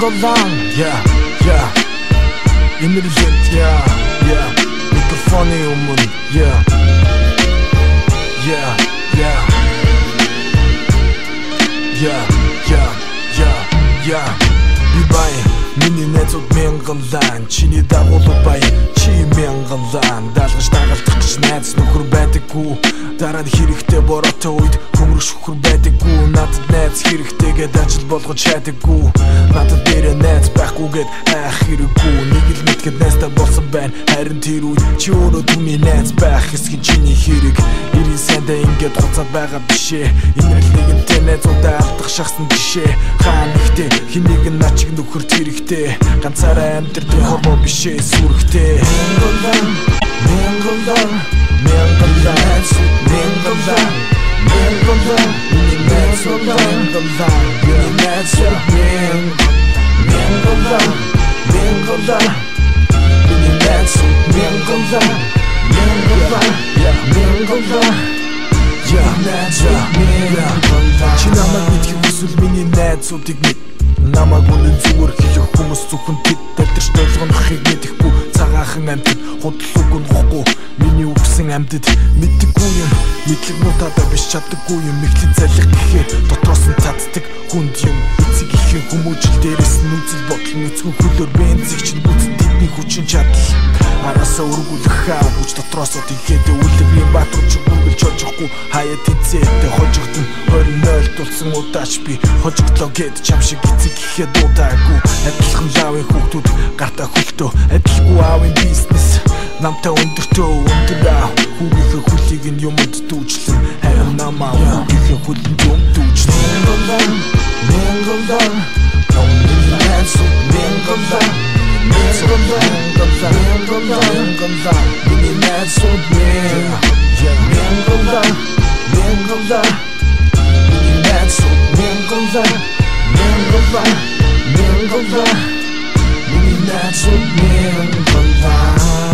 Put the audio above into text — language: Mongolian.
Мянгалан, инэрлэт, микрофоны өмнө, би баян, миний найзууд мянгалан, чиний дагуулууд баян, чи мянгалан, даалгаж дагалдах гэж найз нөхөр байдаггүй, дараа нь хэрэгтэй бороотой үед хөмрөх шүхэр байдаггүй, надад найз хэрэгтэйгээд ажил болгож чадаггүй, надад дээрээ найз байхгүйгээд айх хэрэггүй, нэг л мэдгээд найзтай болсон байна, харин тэр үед чи өөрөө түүний найз байх хэсэг чиний хэрэг, ирийн сайндаа ингээд хуцаад байгаа бишээ, инээл нэгэнтэй найзуудаа алдах шахсан жишээ, хаан нэгтэй хэнийг нь начиг нөхөрт хэрэгтэй, ганцаараа амьдрэх хорвоо бишээ сүрхтэй. Мянгалан, миний найзууд мянгалан, миний найзууд мянгалан, миний найзууд мянгалан, чи намайг мэдхийг хүсвэл миний найзуудыг мэд, намайг үнэн зүгээр хэлэх хүмүүс зөвхөн тэд бэлдэрч долгонохыг мэдэхгүй, цагаахан амьтад худал үг унахгүй, миний үгсэн амьтад мэддэггүй юм, мэдлэг нутаадаа биш чаддаггүй юм, эхлэн залих гэхээр дотроос нь цацдаг хүнд юм, эцэг ихэн хүмүүжил дээрээс нь үзэл бодол нүцгэн хөлөөр бензиг чинь бүцэн тэдний хүчин чадал, араасаа өргүүлэх хаав хүч дотроосоо тийхээдэ үлэгрийн баатар ч үргэлж хожихгүй, хаяа тэнцээдэ хожигдсон 20-0 дулсан удаач би хожигдлоо гэд чам шиг эцэг ихэд дуудаагүй, адилхан лавын хүүхдүүд гартаа хөлтөө, адилгүй аавын бизнес намтай өндөртөө өндөр хүүгийнхээ хөлийг нь юмд дүүжлэн, харин намаа хүүгийнхээ хөлөнд юм дүүжлэн. Мянгалан, миний найзууд мянгалан, миний найзууд мянгалан, миний найзууд мянгалан, миний найзууд мянгалан.